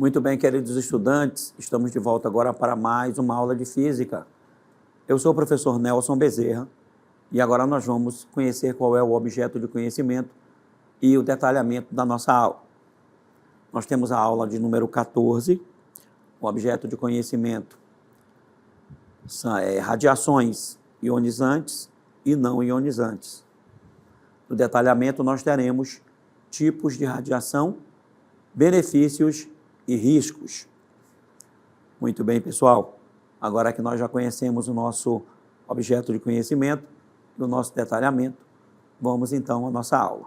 Muito bem, queridos estudantes, estamos de volta agora para mais uma aula de física. Eu sou o professor Nelson Bezerra e agora nós vamos conhecer qual é o objeto de conhecimento e o detalhamento da nossa aula. Nós temos a aula de número 14, o objeto de conhecimento são radiações ionizantes e não ionizantes. No detalhamento nós teremos tipos de radiação, benefícios e riscos. Muito bem, pessoal. Agora que nós já conhecemos o nosso objeto de conhecimento e o nosso detalhamento, vamos então à nossa aula.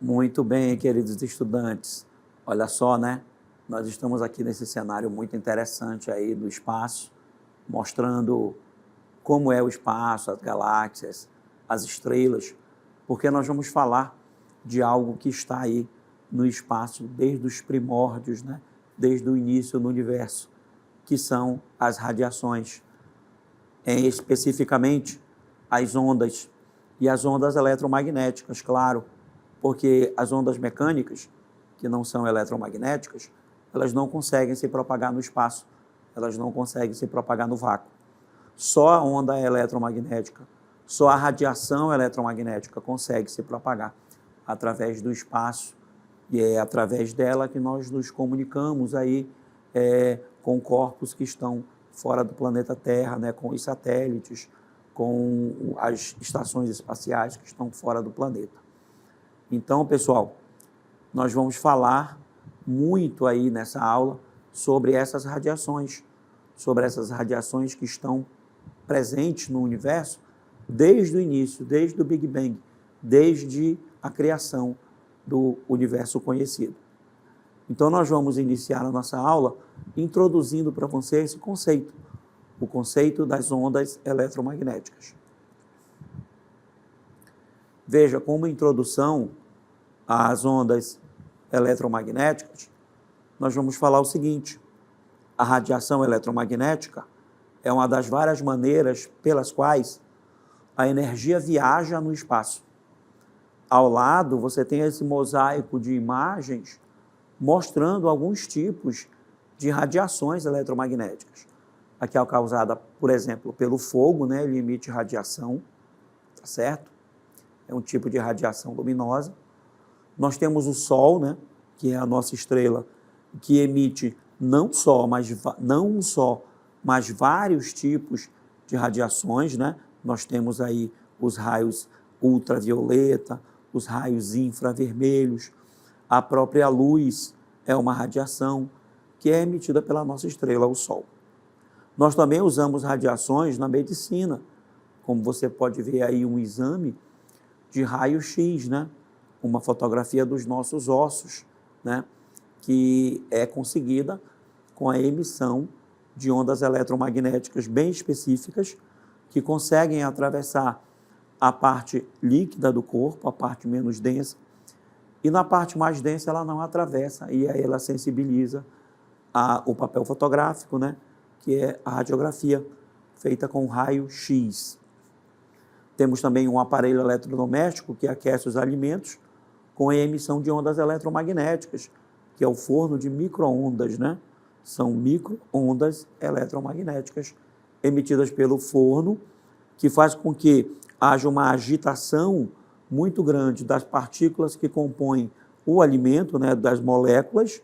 Muito bem, queridos estudantes. Olha só, né? Nós estamos aqui nesse cenário muito interessante aí do espaço, mostrando como é o espaço, as galáxias, as estrelas, porque nós vamos falar de algo que está aí no espaço desde os primórdios, né? Desde o início do universo, que são as radiações, especificamente as ondas e as ondas eletromagnéticas, claro, porque as ondas mecânicas, que não são eletromagnéticas, elas não conseguem se propagar no espaço, elas não conseguem se propagar no vácuo. Só a onda eletromagnética, só a radiação eletromagnética consegue se propagar através do espaço, e é através dela que nós nos comunicamos aí com corpos que estão fora do planeta Terra, né, com os satélites, com as estações espaciais que estão fora do planeta. Então, pessoal, nós vamos falar muito aí nessa aula sobre essas radiações que estão presentes no universo desde o início, desde o Big Bang, desde a criação do universo conhecido. Então, nós vamos iniciar a nossa aula introduzindo para você esse conceito, o conceito das ondas eletromagnéticas. Veja, como introdução às ondas eletromagnéticas, nós vamos falar o seguinte: a radiação eletromagnética é uma das várias maneiras pelas quais a energia viaja no espaço. Ao lado, você tem esse mosaico de imagens mostrando alguns tipos de radiações eletromagnéticas. Aqui é causada, por exemplo, pelo fogo, né? Ele emite radiação, tá certo? É um tipo de radiação luminosa. Nós temos o Sol, né? Que é a nossa estrela, que emite não um só, mas vários tipos de radiações, né? Nós temos aí os raios ultravioleta, os raios infravermelhos, a própria luz é uma radiação que é emitida pela nossa estrela, o Sol. Nós também usamos radiações na medicina, como você pode ver aí um exame de raio-x, né? Uma fotografia dos nossos ossos, né? Que é conseguida com a emissão de ondas eletromagnéticas bem específicas que conseguem atravessar a parte líquida do corpo, a parte menos densa, e na parte mais densa ela não atravessa, e aí ela sensibiliza o papel fotográfico, né? Que é a radiografia feita com raio-x. Temos também um aparelho eletrodoméstico que aquece os alimentos com a emissão de ondas eletromagnéticas, que é o forno de micro-ondas, né? São micro-ondas eletromagnéticas emitidas pelo forno, que faz com que haja uma agitação muito grande das partículas que compõem o alimento, né? Das moléculas,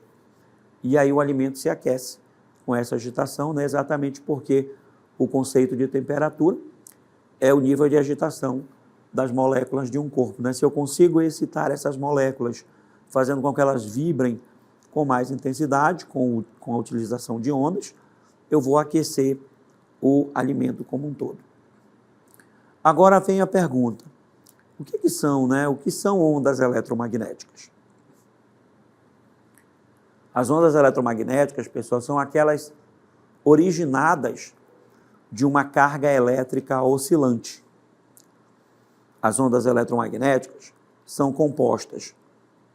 e aí o alimento se aquece com essa agitação, né? Exatamente porque o conceito de temperatura é o nível de agitação das moléculas de um corpo, né? Se eu consigo excitar essas moléculas, fazendo com que elas vibrem com mais intensidade, com a utilização de ondas, eu vou aquecer o alimento como um todo. Agora vem a pergunta: o que são, né? O que são ondas eletromagnéticas? As ondas eletromagnéticas, pessoal, são aquelas originadas de uma carga elétrica oscilante. As ondas eletromagnéticas são compostas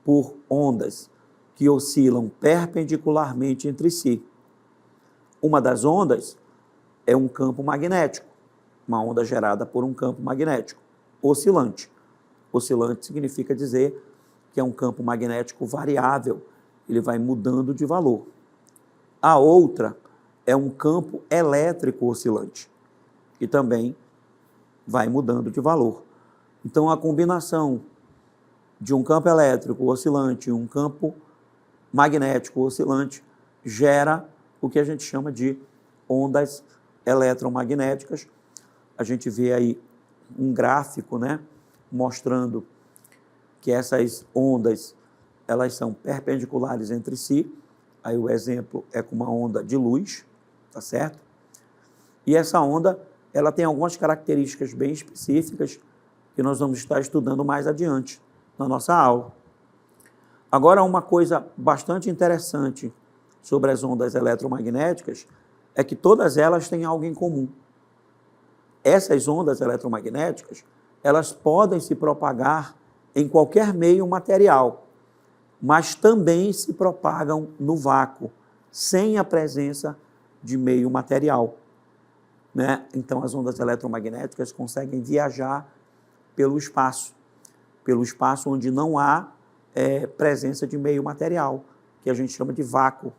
por ondas que oscilam perpendicularmente entre si. Uma das ondas é um campo magnético, uma onda gerada por um campo magnético oscilante. Oscilante significa dizer que é um campo magnético variável, ele vai mudando de valor. A outra é um campo elétrico oscilante, que também vai mudando de valor. Então, a combinação de um campo elétrico oscilante e um campo magnético oscilante gera o que a gente chama de ondas eletromagnéticas. A gente vê aí um gráfico, né, mostrando que essas ondas, elas são perpendiculares entre si. Aí o exemplo é com uma onda de luz, tá certo? E essa onda, ela tem algumas características bem específicas que nós vamos estar estudando mais adiante na nossa aula. Agora, uma coisa bastante interessante sobre as ondas eletromagnéticas é que todas elas têm algo em comum. Essas ondas eletromagnéticas, elas podem se propagar em qualquer meio material, mas também se propagam no vácuo, sem a presença de meio material, né? Então, as ondas eletromagnéticas conseguem viajar pelo espaço onde não há presença de meio material, que a gente chama de vácuo.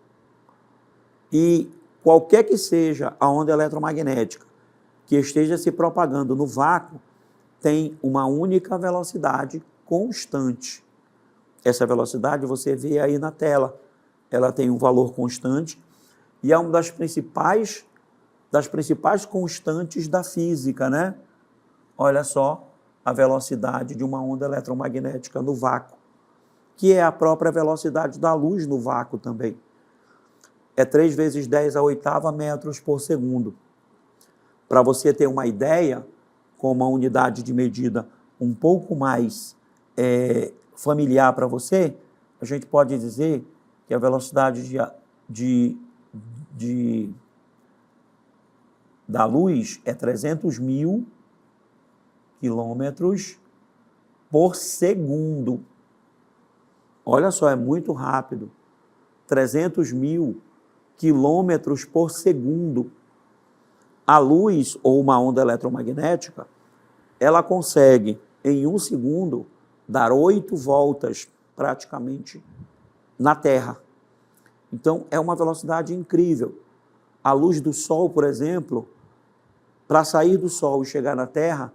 E qualquer que seja a onda eletromagnética que esteja se propagando no vácuo, tem uma única velocidade constante. Essa velocidade você vê aí na tela. Ela tem um valor constante e é uma das principais constantes da física, né? Olha só a velocidade de uma onda eletromagnética no vácuo, que é a própria velocidade da luz no vácuo também. É 3 vezes 10 a oitava metros por segundo. Para você ter uma ideia, com uma unidade de medida um pouco mais familiar para você, a gente pode dizer que a velocidade da luz é 300.000 quilômetros por segundo. Olha só, é muito rápido. 300.000 quilômetros por segundo. A luz, ou uma onda eletromagnética, ela consegue, em 1 segundo, dar 8 voltas, praticamente, na Terra. Então, é uma velocidade incrível. A luz do Sol, por exemplo, para sair do Sol e chegar na Terra,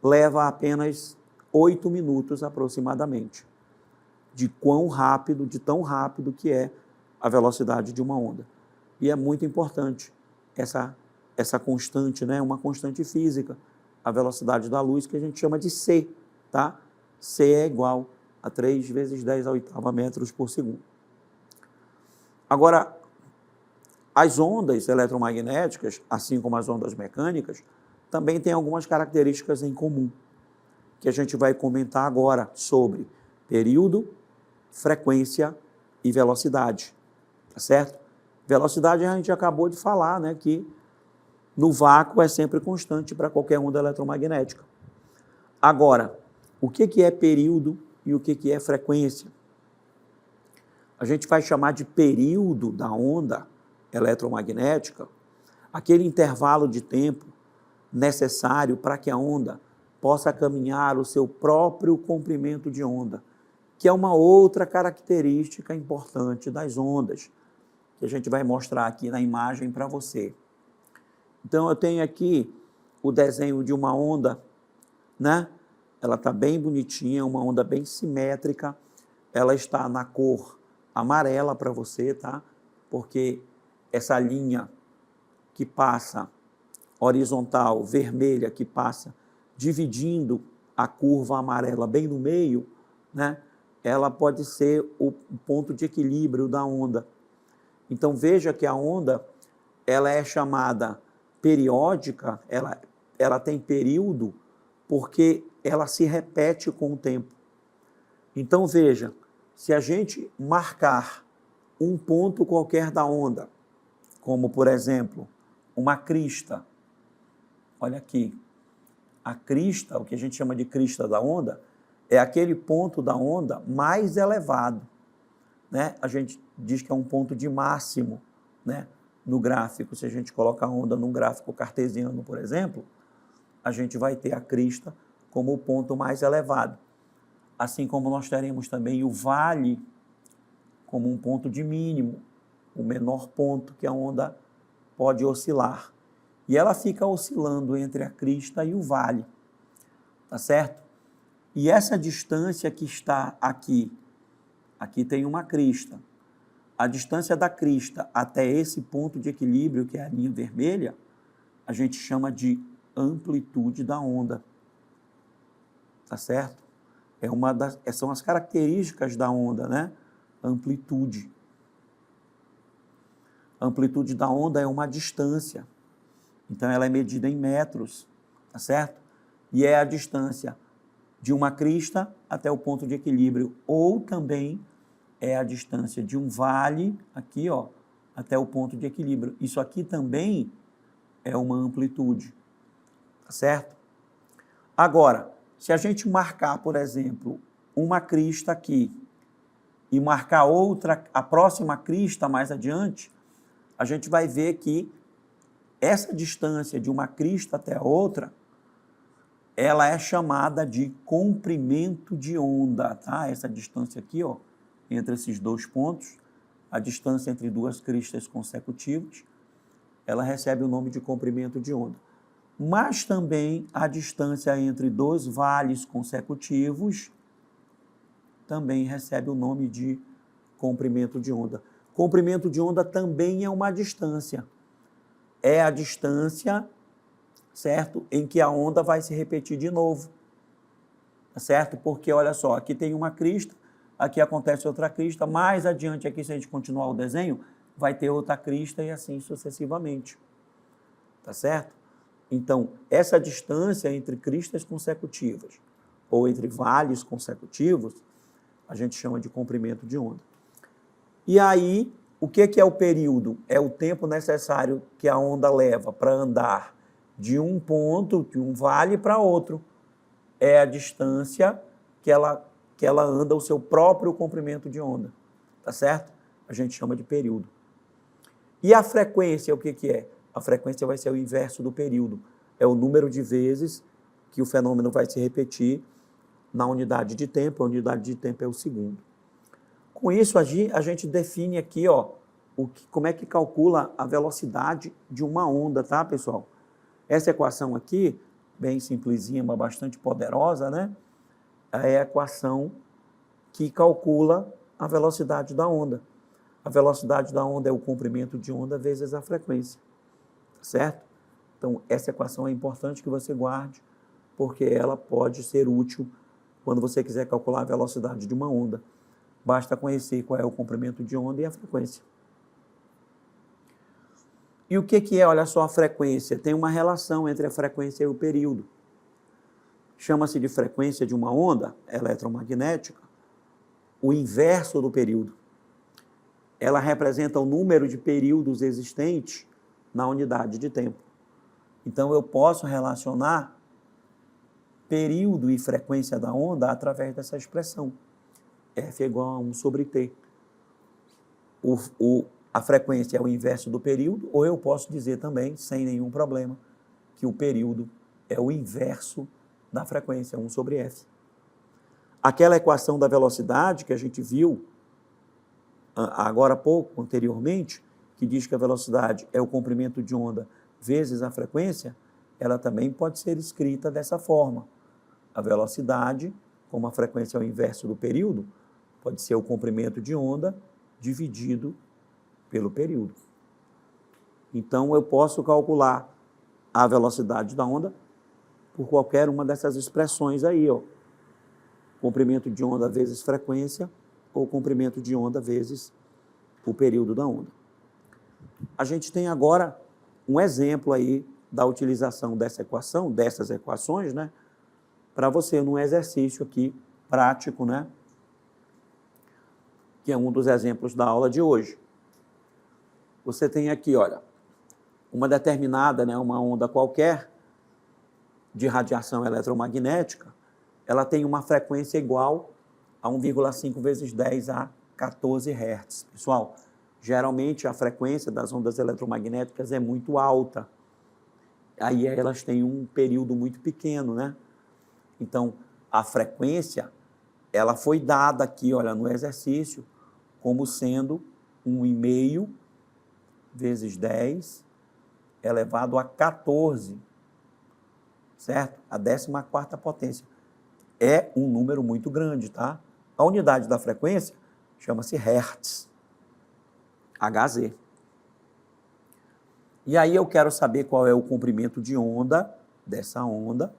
leva apenas 8 minutos, aproximadamente. De tão rápido que é a velocidade de uma onda. E é muito importante essa constante, né? Uma constante física, a velocidade da luz, que a gente chama de C, tá? C é igual a 3 vezes 10 a oitava metros por segundo. Agora, as ondas eletromagnéticas, assim como as ondas mecânicas, também têm algumas características em comum, que a gente vai comentar agora sobre período, frequência e velocidade, tá certo? Velocidade a gente acabou de falar, né, que no vácuo é sempre constante para qualquer onda eletromagnética. Agora, o que é período e o que é frequência? A gente vai chamar de período da onda eletromagnética aquele intervalo de tempo necessário para que a onda possa caminhar o seu próprio comprimento de onda, que é uma outra característica importante das ondas, que a gente vai mostrar aqui na imagem para você. Então, eu tenho aqui o desenho de uma onda, né? Ela está bem bonitinha, uma onda bem simétrica. Ela está na cor amarela para você, tá? Porque essa linha que passa horizontal, vermelha, que passa dividindo a curva amarela bem no meio, né? Ela pode ser o ponto de equilíbrio da onda. Então, veja que a onda, ela é chamada periódica, ela tem período, porque ela se repete com o tempo. Então, veja, se a gente marcar um ponto qualquer da onda, como, por exemplo, uma crista, olha aqui, a crista, o que a gente chama de crista da onda, é aquele ponto da onda mais elevado, né? A gente diz que é um ponto de máximo, né? No gráfico, se a gente coloca a onda num gráfico cartesiano, por exemplo, a gente vai ter a crista como o ponto mais elevado. Assim como nós teremos também o vale como um ponto de mínimo, o menor ponto que a onda pode oscilar. E ela fica oscilando entre a crista e o vale, tá certo? E essa distância que está aqui tem uma crista. A distância da crista até esse ponto de equilíbrio, que é a linha vermelha, a gente chama de amplitude da onda, tá certo? São as características da onda, né? Amplitude. A amplitude da onda é uma distância. Então, ela é medida em metros, tá certo? E é a distância de uma crista até o ponto de equilíbrio, ou também é a distância de um vale, aqui, ó, até o ponto de equilíbrio. Isso aqui também é uma amplitude, tá certo? Agora, se a gente marcar, por exemplo, uma crista aqui e marcar outra, a próxima crista mais adiante, a gente vai ver que essa distância de uma crista até a outra, ela é chamada de comprimento de onda, tá? Essa distância aqui, ó, entre esses dois pontos, a distância entre duas cristas consecutivas, ela recebe o nome de comprimento de onda. Mas também a distância entre dois vales consecutivos também recebe o nome de comprimento de onda. Comprimento de onda também é uma distância. É a distância, certo? Em que a onda vai se repetir de novo, certo? Porque, olha só, aqui tem uma crista, aqui acontece outra crista, mais adiante aqui, se a gente continuar o desenho, vai ter outra crista e assim sucessivamente, tá certo? Então, essa distância entre cristas consecutivas ou entre vales consecutivos, a gente chama de comprimento de onda. E aí, o que é o período? É o tempo necessário que a onda leva para andar de um ponto, de um vale para outro. É a distância que ela anda o seu próprio comprimento de onda, tá certo? A gente chama de período. E a frequência, o que é? A frequência vai ser o inverso do período. É o número de vezes que o fenômeno vai se repetir na unidade de tempo. A unidade de tempo é o segundo. Com isso, a gente define aqui, ó, como é que calcula a velocidade de uma onda, tá, pessoal? Essa equação aqui, bem simplesinha, mas bastante poderosa, né? É a equação que calcula a velocidade da onda. A velocidade da onda é o comprimento de onda vezes a frequência, certo? Então, essa equação é importante que você guarde, porque ela pode ser útil quando você quiser calcular a velocidade de uma onda. Basta conhecer qual é o comprimento de onda e a frequência. E o que é, olha só, a frequência? Tem uma relação entre a frequência e o período. Chama-se de frequência de uma onda eletromagnética o inverso do período. Ela representa o número de períodos existentes na unidade de tempo. Então, eu posso relacionar período e frequência da onda através dessa expressão. F é igual a 1 sobre T. A frequência é o inverso do período, ou eu posso dizer também, sem nenhum problema, que o período é o inverso da frequência, 1 sobre F. Aquela equação da velocidade que a gente viu agora há pouco, anteriormente, que diz que a velocidade é o comprimento de onda vezes a frequência, ela também pode ser escrita dessa forma. A velocidade, como a frequência é o inverso do período, pode ser o comprimento de onda dividido pelo período. Então, eu posso calcular a velocidade da onda por qualquer uma dessas expressões aí, ó. Comprimento de onda vezes frequência ou comprimento de onda vezes o período da onda. A gente tem agora um exemplo aí da utilização dessa equação, dessas equações, né, para você num exercício aqui prático, né, que é um dos exemplos da aula de hoje. Você tem aqui, olha, uma determinada, né, uma onda qualquer de radiação eletromagnética, ela tem uma frequência igual a 1,5 vezes 10 a 14 Hz. Pessoal, geralmente a frequência das ondas eletromagnéticas é muito alta. aí elas têm um período muito pequeno, né? Então, a frequência, ela foi dada aqui, olha, no exercício, como sendo 1,5 vezes 10 elevado a 14, certo? A 14ª potência. É um número muito grande, tá? A unidade da frequência chama-se Hertz, Hz. E aí eu quero saber qual é o comprimento de onda dessa onda.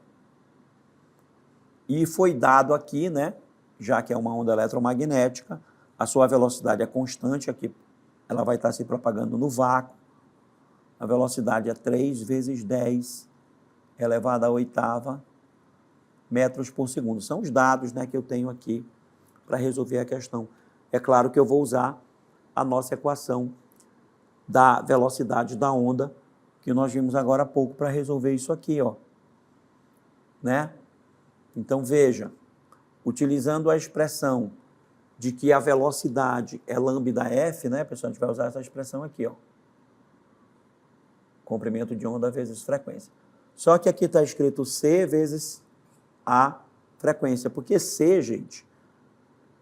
E foi dado aqui, né, já que é uma onda eletromagnética, a sua velocidade é constante, aqui ela vai estar se propagando no vácuo. A velocidade é 3 vezes 10 elevado à 8ª metros por segundo. São os dados, né, que eu tenho aqui para resolver a questão. É claro que eu vou usar a nossa equação da velocidade da onda, que nós vimos agora há pouco para resolver isso aqui, ó, né? Então, veja, utilizando a expressão de que a velocidade é lambda f, né, pessoal? A gente vai usar essa expressão aqui, ó. Comprimento de onda vezes frequência. Só que aqui está escrito c vezes a frequência, porque c, gente,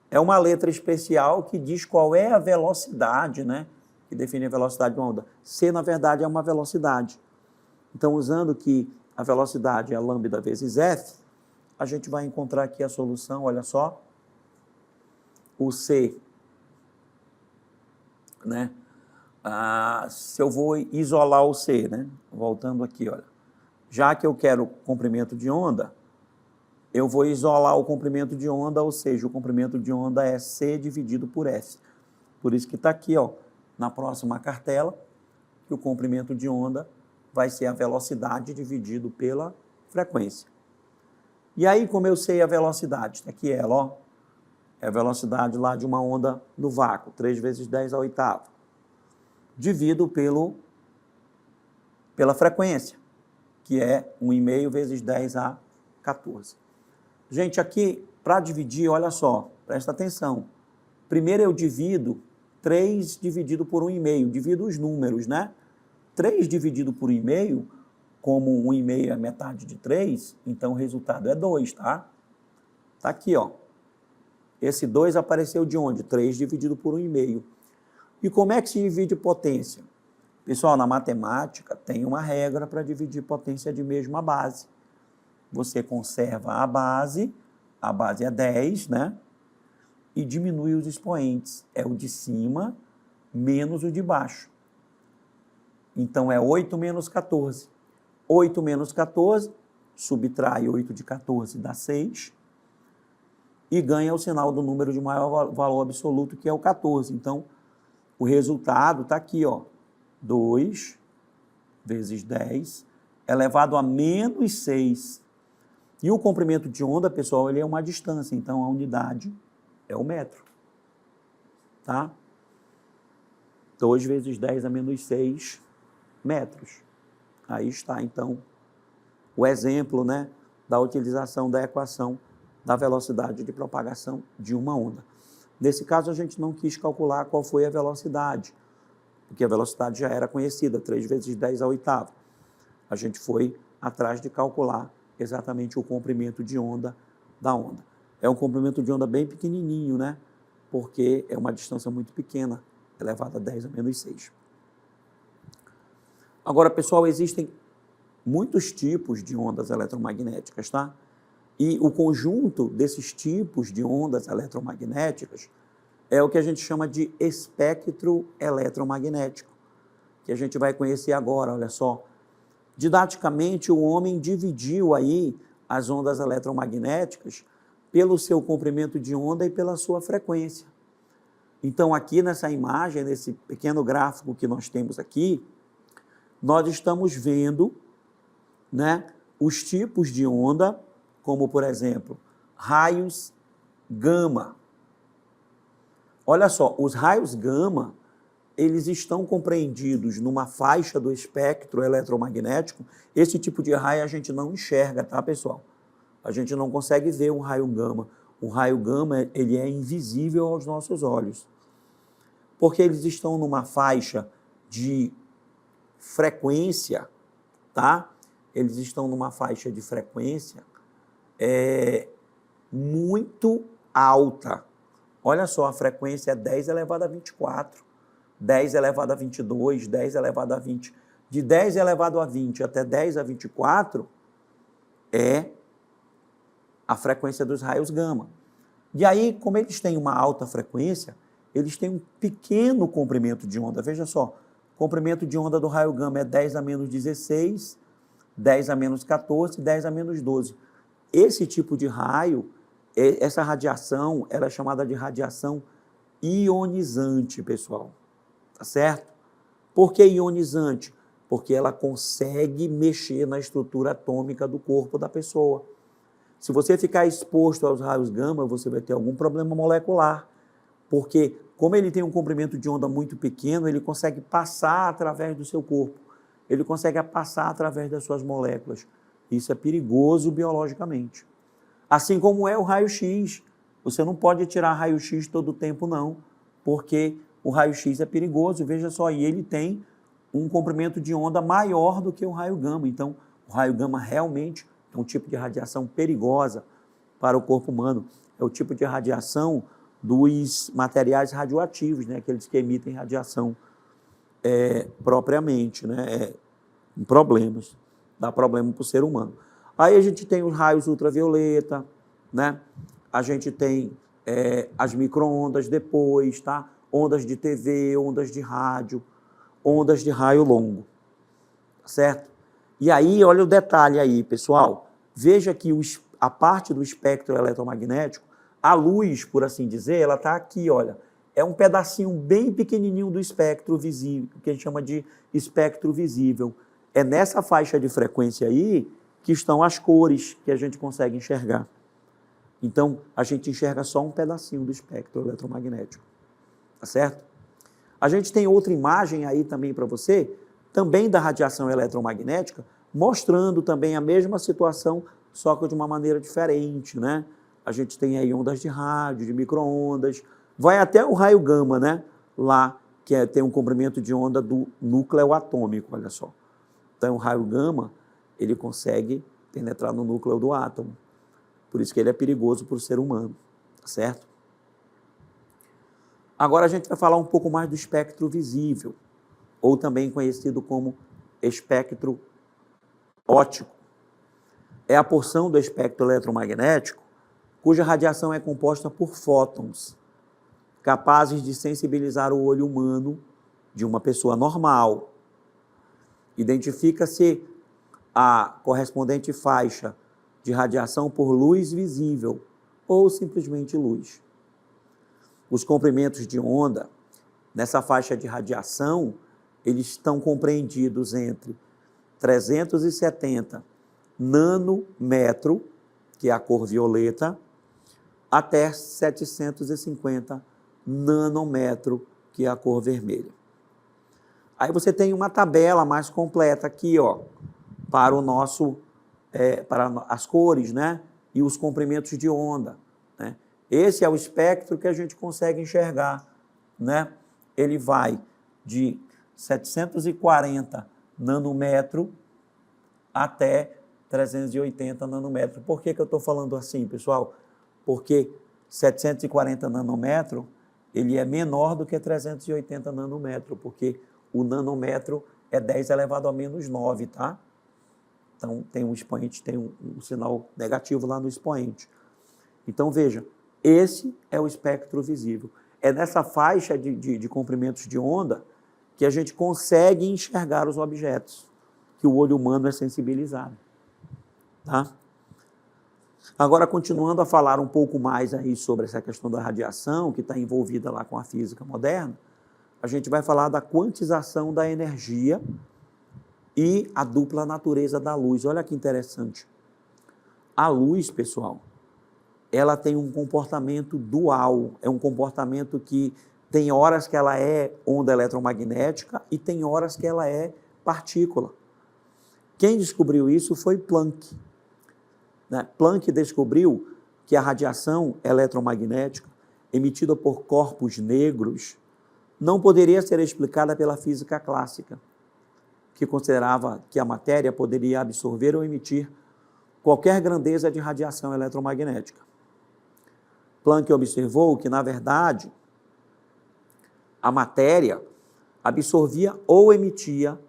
é uma letra especial que diz qual é a velocidade, né, que define a velocidade de uma onda. C, na verdade, é uma velocidade. Então, usando que a velocidade é lambda vezes f, a gente vai encontrar aqui a solução, olha só, o C, né? Se eu vou isolar o C, né? Voltando aqui, olha. Já que eu quero comprimento de onda, eu vou isolar o comprimento de onda, ou seja, o comprimento de onda é C dividido por F. Por isso que está aqui, ó, na próxima cartela, que o comprimento de onda vai ser a velocidade dividido pela frequência. E aí, como eu sei a velocidade? Está aqui ela, ó. É a velocidade lá de uma onda no vácuo, 3 vezes 10 à 8ª. Divido pela frequência, que é 1,5 vezes 10 a 14. Gente, aqui, para dividir, olha só, presta atenção. Primeiro eu divido 3 dividido por 1,5, divido os números, né? 3 dividido por 1,5, como 1,5 é metade de 3, então o resultado é 2, tá? Tá aqui, ó. Esse 2 apareceu de onde? 3 dividido por 1,5. E como é que se divide potência? Pessoal, na matemática tem uma regra para dividir potência de mesma base. Você conserva a base é 10, né? E diminui os expoentes. É o de cima menos o de baixo. Então, é 8 menos 14. 8 menos 14, subtrai 8 de 14, dá 6. E ganha o sinal do número de maior valor absoluto, que é o 14. Então, o resultado está aqui, ó. 2 vezes 10 elevado a menos 6. E o comprimento de onda, pessoal, ele é uma distância. Então, a unidade é o metro. Tá? 2 vezes 10 a menos 6 metros. Aí está, então, o exemplo, né, da utilização da equação da velocidade de propagação de uma onda. Nesse caso, a gente não quis calcular qual foi a velocidade, porque a velocidade já era conhecida, 3 vezes 10 à 8ª. A gente foi atrás de calcular exatamente o comprimento de onda da onda. É um comprimento de onda bem pequenininho, né? Porque é uma distância muito pequena, elevada a 10 a menos 6. Agora, pessoal, existem muitos tipos de ondas eletromagnéticas, tá? E o conjunto desses tipos de ondas eletromagnéticas é o que a gente chama de espectro eletromagnético, que a gente vai conhecer agora, olha só. Didaticamente, o homem dividiu aí as ondas eletromagnéticas pelo seu comprimento de onda e pela sua frequência. Então, aqui nessa imagem, nesse pequeno gráfico que nós temos aqui, nós estamos vendo, né, os tipos de onda, como, por exemplo, raios gama. Olha só, os raios gama, eles estão compreendidos numa faixa do espectro eletromagnético. Esse tipo de raio a gente não enxerga, tá, pessoal? A gente não consegue ver um raio gama. O raio gama, ele é invisível aos nossos olhos, porque eles estão numa faixa de frequência, tá? eles estão numa faixa de frequência muito alta. Olha só, a frequência é 10 elevado a 24, 10 elevado a 22, 10 elevado a 20. De 10 elevado a 20 até 10 a 24 é a frequência dos raios gama. E aí, como eles têm uma alta frequência, eles têm um pequeno comprimento de onda. Veja só, o comprimento de onda do raio gama é 10 a menos 16, 10 a menos 14, 10 a menos 12. Esse tipo de raio, essa radiação, ela é chamada de radiação ionizante, pessoal. Tá certo? Por que ionizante? Porque ela consegue mexer na estrutura atômica do corpo da pessoa. Se você ficar exposto aos raios gama, você vai ter algum problema molecular, porque como ele tem um comprimento de onda muito pequeno, ele consegue passar através do seu corpo, ele consegue passar através das suas moléculas. Isso é perigoso biologicamente. Assim como é o raio-x. Você não pode tirar raio-x todo o tempo, não, porque o raio-x é perigoso, veja só, e ele tem um comprimento de onda maior do que o raio gama. Então, o raio gama realmente é um tipo de radiação perigosa para o corpo humano. É o tipo de radiação dos materiais radioativos, né? Aqueles que emitem radiação propriamente, né? Problemas, dá problema para o ser humano. Aí a gente tem os raios ultravioleta, né? A gente tem as micro-ondas depois, tá? Ondas de TV, ondas de rádio, ondas de raio longo, certo? E aí, olha o detalhe aí, pessoal. Veja que a parte do espectro eletromagnético, a luz, por assim dizer, ela está aqui, olha. É um pedacinho bem pequenininho do espectro visível, que a gente chama de espectro visível. É nessa faixa de frequência aí que estão as cores que a gente consegue enxergar. Então, a gente enxerga só um pedacinho do espectro eletromagnético, tá certo? A gente tem outra imagem aí também para você, também da radiação eletromagnética, mostrando também a mesma situação, só que de uma maneira diferente, né? A gente tem aí ondas de rádio, de micro-ondas, vai até o raio gama, né? Lá, que tem um comprimento de onda do núcleo atômico, olha só. Então, o raio gama, ele consegue penetrar no núcleo do átomo. Por isso que ele é perigoso para o ser humano, certo? Agora a gente vai falar um pouco mais do espectro visível, ou também conhecido como espectro óptico. É a porção do espectro eletromagnético cuja radiação é composta por fótons, capazes de sensibilizar o olho humano de uma pessoa normal. Identifica-se a correspondente faixa de radiação por luz visível ou simplesmente luz. Os comprimentos de onda nessa faixa de radiação, eles estão compreendidos entre 370 nanômetro, que é a cor violeta, até 750 nanômetro, que é a cor vermelha. Aí você tem uma tabela mais completa aqui, ó, para o nosso, para as cores, né? E os comprimentos de onda, né? Esse é o espectro que a gente consegue enxergar, né? Ele vai de 740 nanômetro até 380 nanômetros. Por que eu estou falando assim, pessoal? Porque 740 nanômetro, ele é menor do que 380 nanômetro, porque o nanômetro é 10 elevado a menos 9, tá? Então, tem um expoente, tem um sinal negativo lá no expoente. Então, veja, esse é o espectro visível. É nessa faixa de comprimentos de onda que a gente consegue enxergar os objetos, que o olho humano é sensibilizado. Tá? Agora, continuando a falar um pouco mais aí sobre essa questão da radiação, que está envolvida lá com a física moderna, a gente vai falar da quantização da energia e a dupla natureza da luz. Olha que interessante. A luz, pessoal, ela tem um comportamento dual, é um comportamento que tem horas que ela é onda eletromagnética e tem horas que ela é partícula. Quem descobriu isso foi Planck. Planck descobriu que a radiação eletromagnética emitida por corpos negros não poderia ser explicada pela física clássica. que considerava que a matéria poderia absorver ou emitir qualquer grandeza de radiação eletromagnética. Planck observou que, na verdade, a matéria absorvia ou emitia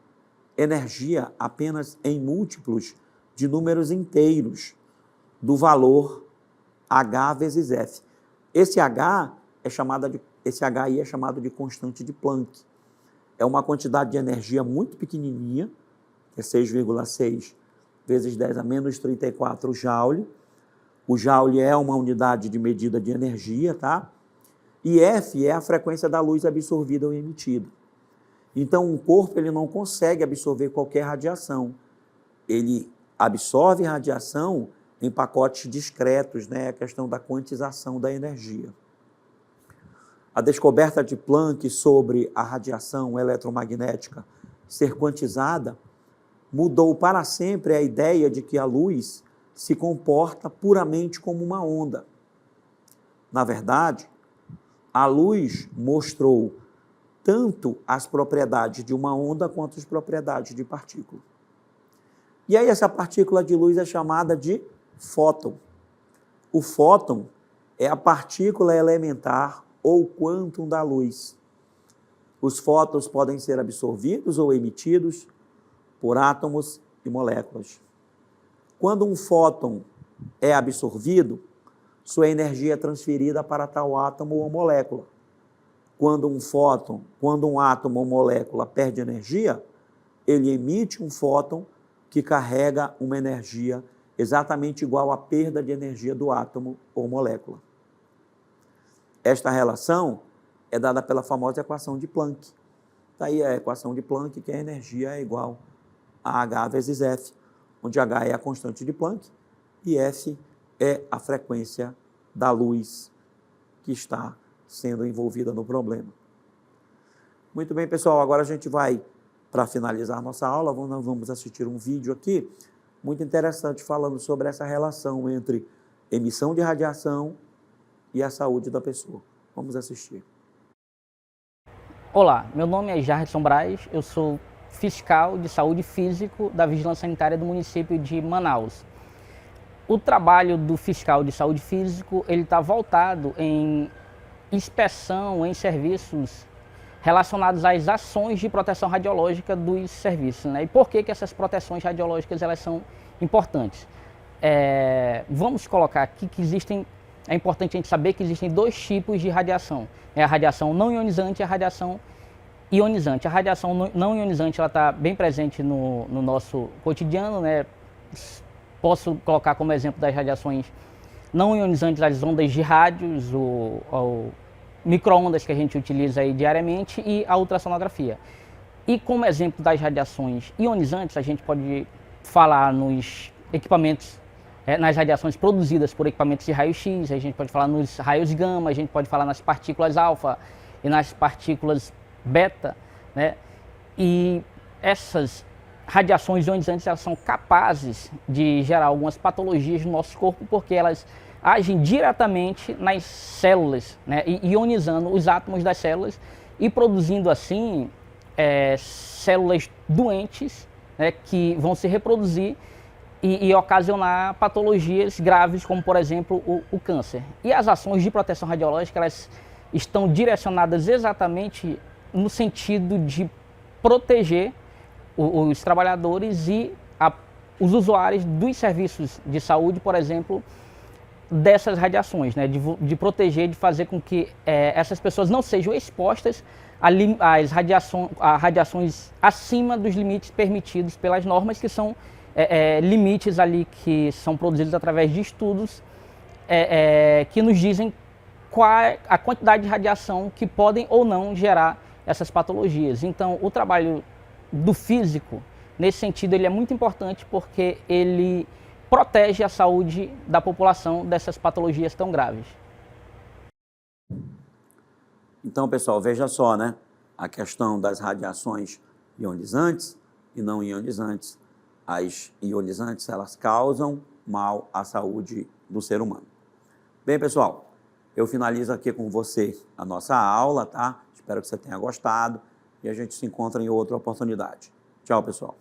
energia apenas em múltiplos de números inteiros do valor H vezes F. Esse H aí é chamado de constante de Planck. É uma quantidade de energia muito pequenininha, que é 6,6 vezes 10 a menos 34 joule. O joule é uma unidade de medida de energia, tá? E F é a frequência da luz absorvida ou emitida. Então, um corpo ele não consegue absorver qualquer radiação. Ele absorve radiação em pacotes discretos, né? A questão da quantização da energia. A descoberta de Planck sobre a radiação eletromagnética ser quantizada mudou para sempre a ideia de que a luz se comporta puramente como uma onda. Na verdade, a luz mostrou tanto as propriedades de uma onda quanto as propriedades de partícula. E aí essa partícula de luz é chamada de fóton. O fóton é a partícula elementar ou quantum da luz. Os fótons podem ser absorvidos ou emitidos por átomos e moléculas. Quando um fóton é absorvido, sua energia é transferida para tal átomo ou molécula. Quando um átomo ou molécula perde energia, ele emite um fóton que carrega uma energia exatamente igual à perda de energia do átomo ou molécula. Esta relação é dada pela famosa equação de Planck. Daí a equação de Planck, que a energia é igual a H vezes F, onde H é a constante de Planck e F é a frequência da luz que está sendo envolvida no problema. Muito bem, pessoal, agora a gente vai, para finalizar nossa aula, nós vamos assistir um vídeo aqui, muito interessante, falando sobre essa relação entre emissão de radiação e a saúde da pessoa. Vamos assistir. Olá, meu nome é Jarson Braz, eu sou fiscal de saúde físico da Vigilância Sanitária do município de Manaus. O trabalho do fiscal de saúde físico, ele está voltado em inspeção em serviços relacionados às ações de proteção radiológica dos serviços, né? E por que essas proteções radiológicas elas são importantes? Vamos colocar aqui que é importante a gente saber que existem dois tipos de radiação. É a radiação não ionizante e a radiação ionizante. A radiação não ionizante está bem presente no nosso cotidiano, né? Posso colocar como exemplo das radiações não ionizantes as ondas de rádios, o micro-ondas que a gente utiliza aí diariamente e a ultrassonografia. E como exemplo das radiações ionizantes, a gente pode falar nos equipamentos, nas radiações produzidas por equipamentos de raio-x, a gente pode falar nos raios gama, a gente pode falar nas partículas alfa e nas partículas beta, né? E essas radiações ionizantes elas são capazes de gerar algumas patologias no nosso corpo porque elas agem diretamente nas células, né, ionizando os átomos das células e produzindo assim células doentes, né, que vão se reproduzir e ocasionar patologias graves, como por exemplo o câncer. E as ações de proteção radiológica elas estão direcionadas exatamente no sentido de proteger os trabalhadores e os usuários dos serviços de saúde, por exemplo, dessas radiações, né? De proteger, de fazer com que essas pessoas não sejam expostas a radiações acima dos limites permitidos pelas normas, que são limites ali que são produzidos através de estudos que nos dizem qual é a quantidade de radiação que podem ou não gerar essas patologias. Então, o trabalho do físico, nesse sentido, ele é muito importante porque ele protege a saúde da população dessas patologias tão graves. Então, pessoal, veja só, né? A questão das radiações ionizantes e não ionizantes. As ionizantes, elas causam mal à saúde do ser humano. Bem, pessoal, eu finalizo aqui com você a nossa aula, tá? Espero que você tenha gostado e a gente se encontra em outra oportunidade. Tchau, pessoal.